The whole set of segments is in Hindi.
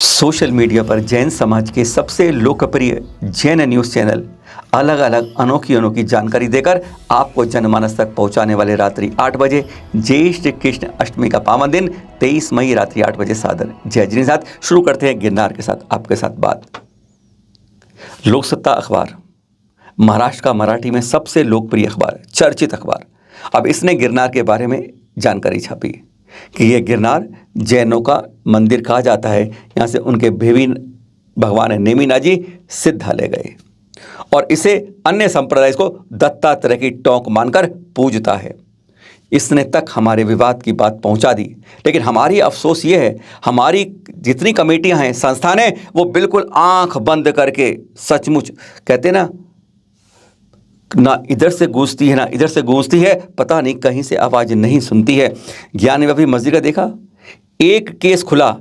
सोशल मीडिया पर जैन समाज के सबसे लोकप्रिय जैन न्यूज़ चैनल अलग अलग अनोखी अनोखी जानकारी देकर आपको जनमानस तक पहुंचाने वाले रात्रि 8 बजे जय श्री कृष्ण अष्टमी का पावन दिन 23 मई रात्रि 8 बजे सादर जय जी के साथ शुरू करते हैं गिरनार के साथ आपके साथ बात। लोकसत्ता अखबार महाराष्ट्र का मराठी में सबसे लोकप्रिय अखबार, चर्चित अखबार, अब इसने गिरनार के बारे में जानकारी छापी कि यह गिरनार जैनों का मंदिर कहा जाता है। यहाँ से उनके भेवी भगवान नेमिनाजी सिद्धालय गए और इसे अन्य संप्रदाय को दत्तात्रेय की टोंक मानकर पूजता है। इसने तक हमारे विवाद की बात पहुंचा दी, लेकिन हमारी अफसोस ये है हमारी जितनी कमेटियां हैं, संस्थान हैं, वो बिल्कुल आंख बंद करके सचमुच कहते ना इधर से गूंजती है ना इधर से गूंजती है, पता नहीं कहीं से आवाज़ नहीं सुनती है। ज्ञान व्यापी मस्जिद का देखा, एक केस खुला,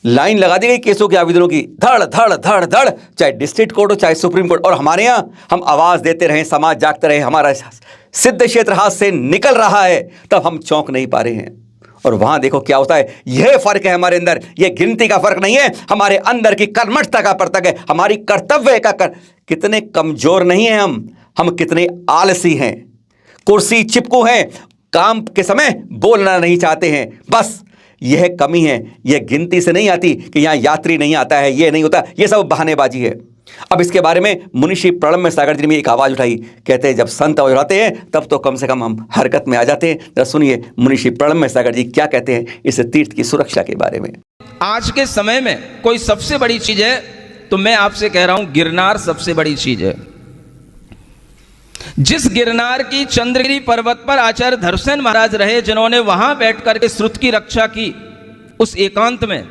लाइन लगा दी गई केसों के आवेदनों की, धड़ धड़ धड़ धड़, चाहे डिस्ट्रिक्ट कोर्ट हो चाहे सुप्रीम कोर्ट। और हमारे यहाँ हम आवाज़ देते रहे, समाज जागते रहे, हमारा सिद्ध क्षेत्र हाथ से निकल रहा है, तब हम चौंक नहीं पा रहे हैं। और वहाँ देखो क्या होता है। यह फ़र्क है हमारे अंदर, यह गिनती का फ़र्क नहीं है, हमारे अंदर की कर्मठता का फर्क है, हमारी कर्तव्य का कितने कमज़ोर नहीं हैं हम कितने आलसी हैं, कुर्सी चिपकू हैं, काम के समय बोलना नहीं चाहते हैं। बस यह कमी है, यह गिनती से नहीं आती कि यहाँ यात्री नहीं आता है, ये नहीं होता, ये सब बहानेबाजी है। अब इसके बारे में मुनिषी प्रणम्य सागर जी ने एक आवाज़ उठाई, कहते हैं जब संत आवाज़ उठाते हैं तब तो कम से कम हम हरकत में आ जाते हैं। जरा सुनिए मुनिषी प्रणम्य सागर जी क्या कहते हैं इस तीर्थ की सुरक्षा के बारे में। आज के समय में कोई सबसे बड़ी चीज है तो मैं आपसे कह रहा हूं गिरनार सबसे बड़ी चीज है। जिस गिरनार की चंद्रगिरी पर्वत पर आचार्य धर्मसेन महाराज रहे, जिन्होंने वहां बैठकर के श्रुत की रक्षा की, उस एकांत में,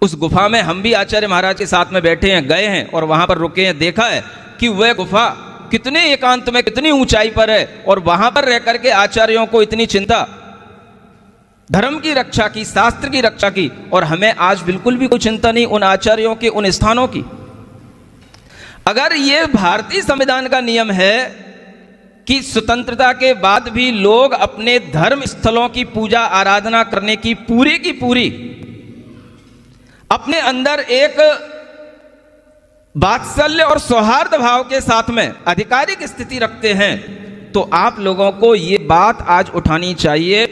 उस गुफा में हम भी आचार्य महाराज के साथ में बैठे हैं, गए हैं और वहां पर रुके हैं, देखा है कि वह गुफा कितने एकांत में, कितनी ऊंचाई पर है। और वहां पर रह करके आचार्यों को इतनी चिंता, धर्म की रक्षा की, शास्त्र की रक्षा की, और हमें आज बिल्कुल भी कोई चिंता नहीं उन आचार्यों के, उन स्थानों की। अगर यह भारतीय संविधान का नियम है कि स्वतंत्रता के बाद भी लोग अपने धर्म स्थलों की पूजा आराधना करने की पूरी अपने अंदर एक वात्सल्य और सौहार्द भाव के साथ में आधिकारिक स्थिति रखते हैं, तो आप लोगों को यह बात आज उठानी चाहिए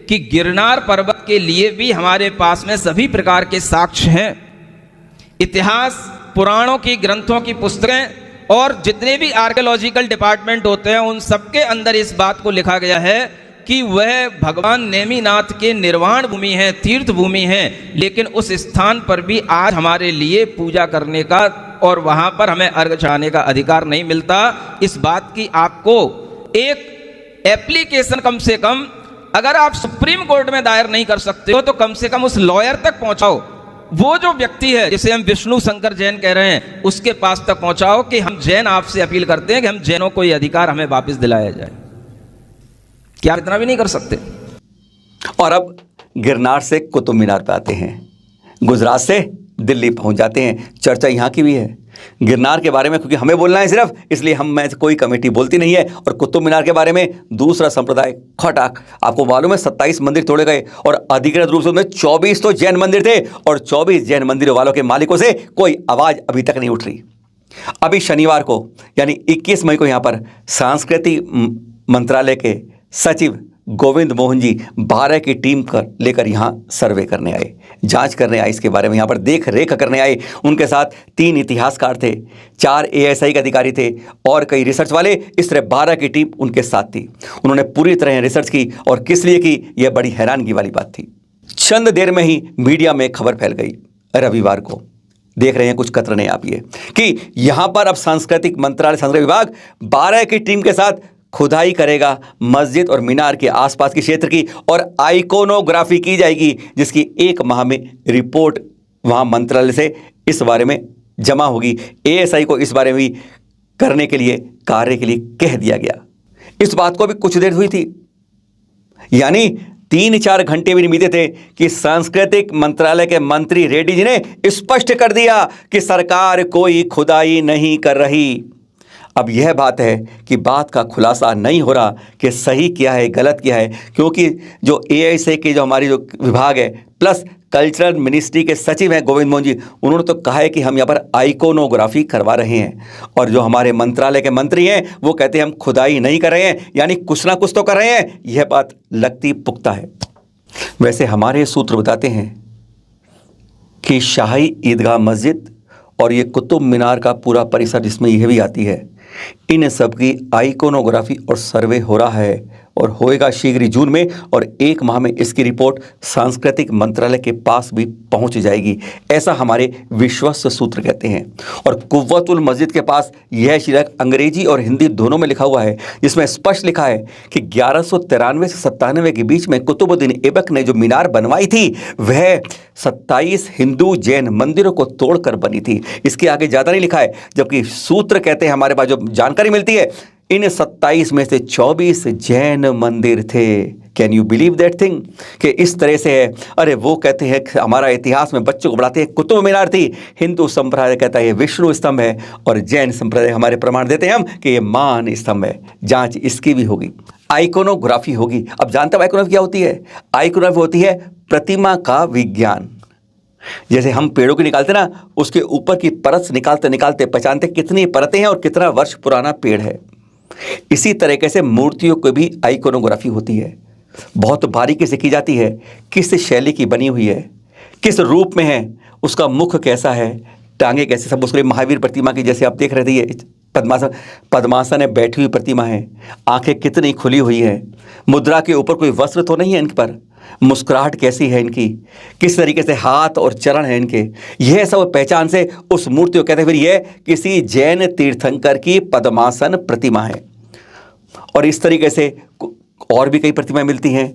कि गिरनार पर्वत के लिए भी हमारे पास में सभी प्रकार के साक्ष्य हैं। इतिहास, पुराणों की, ग्रंथों की पुस्तकें और जितने भी आर्कियोलॉजिकल डिपार्टमेंट होते हैं, उन सबके अंदर इस बात को लिखा गया है कि वह भगवान नेमिनाथ के निर्वाण भूमि है, तीर्थ भूमि है। लेकिन उस स्थान पर भी आज हमारे लिए पूजा करने का और वहां पर हमें अर्घ चढ़ाने का अधिकार नहीं मिलता। इस बात की आपको एक एप्लीकेशन, कम से कम अगर आप सुप्रीम कोर्ट में दायर नहीं कर सकते हो तो कम से कम उस लॉयर तक पहुंचाओ। वो जो व्यक्ति है जिसे हम विष्णु शंकर जैन कह रहे हैं, उसके पास तक पहुंचाओ कि हम जैन आपसे अपील करते हैं कि हम जैनों को ये अधिकार हमें वापस दिलाया जाए। क्या आप इतना भी नहीं कर सकते? और अब गिरनार से कुतुब मीनार पे आते हैं, गुजरात से दिल्ली पहुंच जाते हैं। चर्चा यहाँ की भी है गिरनार के बारे में, क्योंकि हमें बोलना है सिर्फ, इसलिए हम में कोई कमेटी बोलती नहीं है। और कुतुब मीनार के बारे में दूसरा संप्रदाय खटाक, आपको मालूम है 27 मंदिर तोड़े गए और अधिकृत रूप से उनमें 24 तो जैन मंदिर थे और 24 जैन मंदिरों वालों के मालिकों से कोई आवाज़ अभी तक नहीं उठ रही। अभी शनिवार को यानी 21 मई को यहाँ पर सांस्कृतिक मंत्रालय के सचिव गोविंद मोहन जी 12 की टीम लेकर यहाँ सर्वे करने आए, जांच करने आए, इसके बारे में यहाँ पर देख रेख करने आए। उनके साथ 3 इतिहासकार थे, 4 ASI के अधिकारी थे और कई रिसर्च वाले। इस तरह 12 की टीम उनके साथ थी। उन्होंने पूरी तरह रिसर्च की और किस लिए की, यह बड़ी हैरानगी वाली बात थी। चंद देर में ही मीडिया में खबर फैल गई। रविवार को देख रहे हैं कुछ कतरने आप ये कि यहाँ पर अब सांस्कृतिक मंत्रालय, सांस्कृतिक विभाग 12 की टीम के साथ खुदाई करेगा मस्जिद और मीनार के आसपास के क्षेत्र की और आइकोनोग्राफी की जाएगी, जिसकी 1 माह में रिपोर्ट वहां मंत्रालय से इस बारे में जमा होगी। ASI को इस बारे में करने के लिए, कार्य के लिए कह दिया गया। इस बात को भी कुछ देर हुई थी, यानी 3-4 घंटे भी नहीं बीते थे कि सांस्कृतिक मंत्रालय के मंत्री रेड्डी जी ने स्पष्ट कर दिया कि सरकार कोई खुदाई नहीं कर रही। अब यह बात है कि बात का खुलासा नहीं हो रहा कि सही क्या है, गलत क्या है, क्योंकि जो ASI के जो हमारी जो विभाग है प्लस कल्चरल मिनिस्ट्री के सचिव हैं गोविंद मोहन जी, उन्होंने तो कहा है कि हम यहाँ पर आइकोनोग्राफी करवा रहे हैं। और जो हमारे मंत्रालय के मंत्री हैं वो कहते हैं हम खुदाई नहीं कर रहे हैं, यानी कुछ ना कुछ तो कर रहे हैं। यह बात लगती पुख्ता है। वैसे हमारे सूत्र बताते हैं कि शाही ईदगाह मस्जिद और ये कुतुब मीनार का पूरा परिसर जिसमें यह भी आती है, इन सब की आइकोनोग्राफी और सर्वे हो रहा है और होएगा शीघ्र ही जून में, और 1 माह में इसकी रिपोर्ट सांस्कृतिक मंत्रालय के पास भी पहुंच जाएगी, ऐसा हमारे विश्वस्त सूत्र कहते हैं। और कुव्वतुल मस्जिद के पास यह शीर्षक अंग्रेजी और हिंदी दोनों में लिखा हुआ है, जिसमें स्पष्ट लिखा है कि 1193 से 97 के बीच में कुतुबुद्दीन ऐबक ने जो मीनार बनवाई थी वह 27 हिंदू जैन मंदिरों को तोड़कर बनी थी। इसके आगे ज़्यादा नहीं लिखा है, जबकि सूत्र कहते हैं, हमारे पास जो जानकारी मिलती है, इन 27 में से 24 जैन मंदिर थे। Can you believe that thing कि इस तरह से है। अरे वो कहते हैं कि हमारा इतिहास में बच्चों को पढ़ाते हैं कुतुब मीनार थी, हिंदू संप्रदाय कहता है ये विष्णु स्तंभ है, और जैन संप्रदाय हमारे प्रमाण देते हैं हम कि ये मान स्तंभ है। जांच इसकी भी होगी, आइकोनोग्राफी होगी। अब जानते हो आइकोनोग्राफी क्या होती है? आइकोनोग्राफी होती है प्रतिमा का विज्ञान। जैसे हम पेड़ों की निकालते ना, उसके ऊपर की परत निकालते निकालते पहचानते कितनी परतें हैं और कितना वर्ष पुराना पेड़ है। इसी तरीके से मूर्तियों की भी आइकोनोग्राफी होती है, बहुत बारीकी से की जाती है। किस शैली की बनी हुई है, किस रूप में है, उसका मुख कैसा है, टांगे कैसे, सब उसके लिए महावीर प्रतिमा की जैसे आप देख रहे थे, ये पद्मासन में बैठी हुई प्रतिमा है, आंखें कितनी खुली हुई हैं, मुद्रा के ऊपर कोई वस्त्र तो नहीं है इन पर, मुस्कुराहट कैसी है इनकी, किस तरीके से हाथ और चरण है इनके, यह सब पहचान से उस मूर्ति को कहते हैं फिर यह किसी जैन तीर्थंकर की पद्मासन प्रतिमा है। और इस तरीके से और भी कई प्रतिमाएं मिलती हैं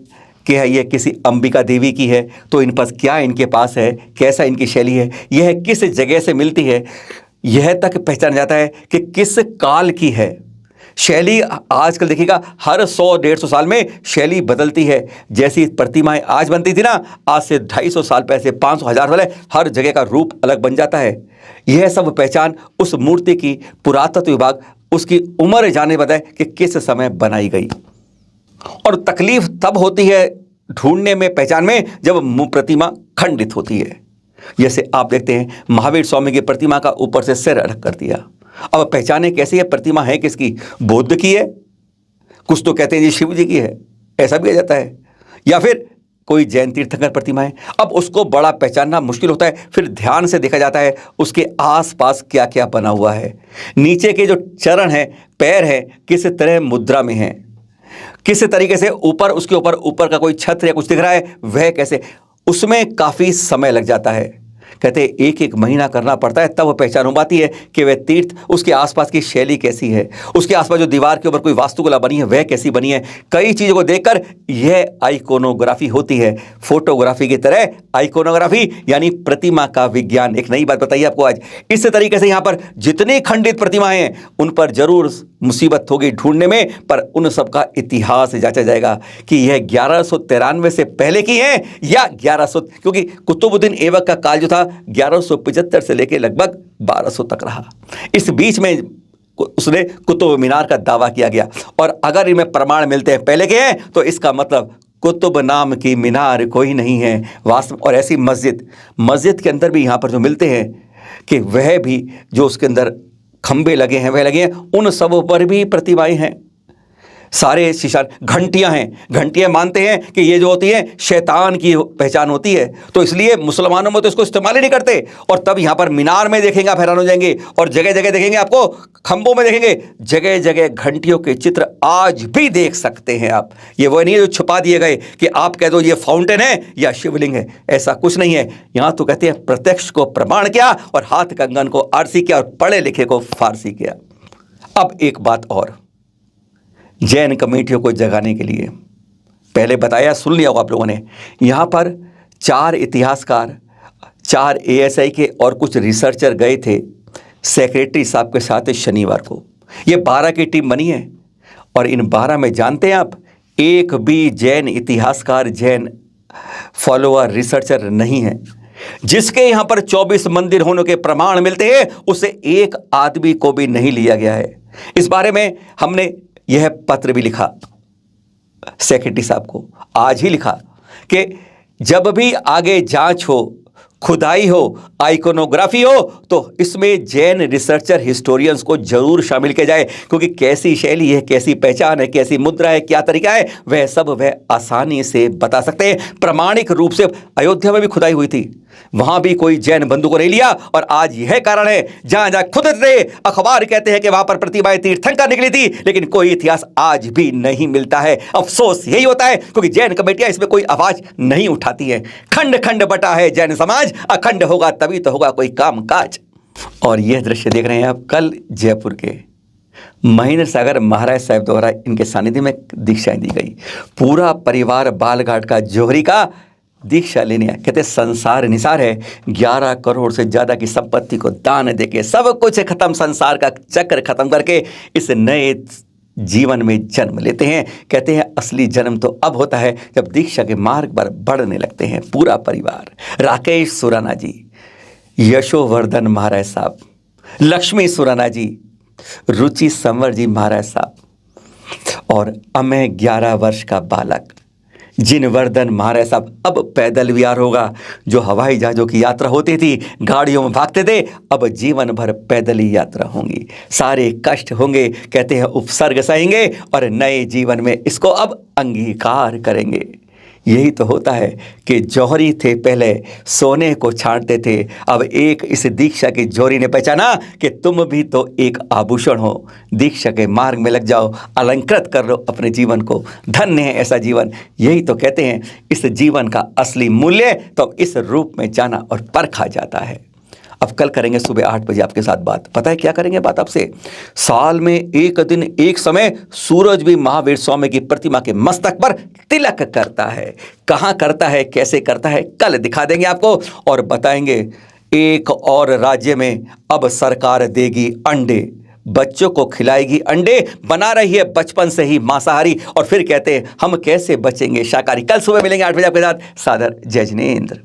कि यह किसी अंबिका देवी की है, तो इन पास क्या इनके पास है, कैसा इनकी शैली है, यह किस जगह से मिलती है, यह तक पहचान जाता है कि किस काल की है। शैली आजकल देखिएगा हर 100-150 साल में शैली बदलती है। जैसी प्रतिमाएं आज बनती थी ना, आज से 250 साल पहले, 500-1000 साल, हर जगह का रूप अलग बन जाता है। यह सब पहचान उस मूर्ति की पुरातत्व विभाग उसकी उम्र जाने बताए कि किस समय बनाई गई। और तकलीफ तब होती है ढूंढने में, पहचान में, जब प्रतिमा खंडित होती है। जैसे आप देखते हैं महावीर स्वामी की प्रतिमा का ऊपर से सिर अलग कर दिया। अब पहचाने कैसे है प्रतिमा है किसकी? बुद्ध की है, कुछ तो कहते हैं जी शिव जी की है, ऐसा भी आ जाता है, या फिर कोई जैन तीर्थंकर प्रतिमा है। अब उसको बड़ा पहचानना मुश्किल होता है। फिर ध्यान से देखा जाता है उसके आसपास क्या क्या बना हुआ है, नीचे के जो चरण हैं, पैर हैं, किस तरह मुद्रा में हैं, किस तरीके से ऊपर, उसके ऊपर का कोई छत्र या कुछ दिख रहा है, वह कैसे, उसमें काफ़ी समय लग जाता है। कहते हैं 1-1 महीना करना पड़ता है, तब वो पहचान हो पाती है कि वह तीर्थ, उसके आसपास की शैली कैसी है, उसके आसपास जो दीवार के ऊपर कोई वास्तुकला बनी है वह कैसी बनी है। कई चीज़ों को देखकर यह आइकोनोग्राफी होती है। फोटोग्राफी की तरह आइकोनोग्राफी यानी प्रतिमा का विज्ञान। एक नई बात बताइए आपको आज। इस तरीके से यहाँ पर जितनी खंडित प्रतिमाएं हैं उन पर जरूर मुसीबत होगी ढूंढने में, पर उन सब का इतिहास जांचा जाएगा कि यह 1193 से पहले की है या 1100, क्योंकि कुतुबुद्दीन ऐबक का काल जो था 1175 से लेकर लगभग 1200 तक रहा। इस बीच में उसने कुतुब मीनार का दावा किया गया, और अगर इनमें प्रमाण मिलते हैं पहले के हैं तो इसका मतलब कुतुब नाम की मीनार कोई नहीं है वास्तव। और ऐसी मस्जिद के अंदर भी यहाँ पर जो मिलते हैं कि वह भी जो उसके अंदर खंबे लगे हैं वह लगे हैं, उन सब पर भी प्रतिमाएं हैं। सारे शीशा, घंटियां हैं, घंटियां मानते हैं कि ये जो होती है शैतान की पहचान होती है, तो इसलिए मुसलमानों में तो इसको इस्तेमाल ही नहीं करते। और तब यहाँ पर मीनार में देखेंगे आप हैरान हो जाएंगे, और जगह जगह देखेंगे, आपको खंभों में देखेंगे, जगह जगह घंटियों के चित्र आज भी देख सकते हैं आप। ये वो नहीं है जो छुपा दिए गए कि आप कह दो ये फाउंटेन है या शिवलिंग है, ऐसा कुछ नहीं है। यहाँ तो कहते हैं प्रत्यक्ष को प्रमाण किया और हाथ कंगन को आरसी किया और पढ़े लिखे को फारसी किया। अब एक बात और, जैन कमेटियों को जगाने के लिए पहले बताया, सुन लिया होगा आप लोगों ने, यहाँ पर 4 इतिहासकार, 4 ASI के और कुछ रिसर्चर गए थे सेक्रेटरी साहब के साथ शनिवार को। ये 12 की टीम बनी है, और इन 12 में जानते हैं आप, एक भी जैन इतिहासकार, जैन फॉलोअर, रिसर्चर नहीं है। जिसके यहाँ पर 24 मंदिर होने के प्रमाण मिलते हैं उसे एक आदमी को भी नहीं लिया गया है। इस बारे में हमने यह पत्र भी लिखा सेक्रेटरी साहब को, आज ही लिखा, कि जब भी आगे जांच हो, खुदाई हो, आइकोनोग्राफी हो, तो इसमें जैन रिसर्चर हिस्टोरियंस को जरूर शामिल किया जाए, क्योंकि कैसी शैली है, कैसी पहचान है, कैसी मुद्रा है, क्या तरीका है, वह सब वह आसानी से बता सकते हैं। प्रमाणिक रूप से अयोध्या में भी खुदाई हुई थी, वहां भी कोई जैन बंधु को नहीं लिया, और आज यह कारण है जहां जहां खुदते थे अखबार कहते हैं कि वहां पर प्रतिमाएं तीर्थंकर निकली थी, लेकिन कोई इतिहास आज भी नहीं मिलता है। अफसोस यही होता है, क्योंकि जैन कमेटियां इसमें कोई आवाज नहीं उठाती है। खंड खंड बटा है जैन समाज, अखंड होगा तभी तो होगा कोई काम काज। और यह दृश्य देख रहे हैं आप, कल जयपुर के महेंद्र सागर महाराज साहब द्वारा इनके सानिध्य में दीक्षाएं दी गई। पूरा परिवार बालघाट का जोहरी का दीक्षा लेने आए। कहते संसार निसार है, 11 करोड़ से ज्यादा की संपत्ति को दान देके सब कुछ खत्म, संसार का चक्र खत्म करके इस नए जीवन में जन्म लेते हैं। कहते हैं असली जन्म तो अब होता है जब दीक्षा के मार्ग पर बढ़ने लगते हैं। पूरा परिवार, राकेश सुराना जी, यशोवर्धन महाराज साहब, लक्ष्मी सुराना जी, रुचि संवर जी महाराज साहब और अमय 11 वर्ष का बालक जिनवर्धन महाराज साहब। अब पैदल विहार होगा। जो हवाई जहाज़ों की यात्रा होती थी, गाड़ियों में भागते थे, अब जीवन भर पैदल ही यात्रा होंगी। सारे कष्ट होंगे, कहते हैं उपसर्ग सहेंगे और नए जीवन में इसको अब अंगीकार करेंगे। यही तो होता है कि जौहरी थे पहले सोने को छांटते थे, अब एक इस दीक्षा की जौहरी ने पहचाना कि तुम भी तो एक आभूषण हो। दीक्षा के मार्ग में लग जाओ, अलंकृत कर लो अपने जीवन को। धन्य है ऐसा जीवन। यही तो कहते हैं इस जीवन का असली मूल्य तो इस रूप में जाना और परखा जाता है। अब कल करेंगे सुबह 8 बजे आपके साथ बात। पता है क्या करेंगे बात आपसे? साल में एक दिन एक समय सूरज भी महावीर स्वामी की प्रतिमा के मस्तक पर तिलक करता है। कहाँ करता है, कैसे करता है, कल दिखा देंगे आपको और बताएंगे। एक और राज्य में अब सरकार देगी अंडे, बच्चों को खिलाएगी अंडे, बना रही है बचपन से ही मांसाहारी, और फिर कहते हैं हम कैसे बचेंगे शाकाहारी। कल सुबह मिलेंगे 8 बजे आपके साथ। सादर जय जिनेंद्र।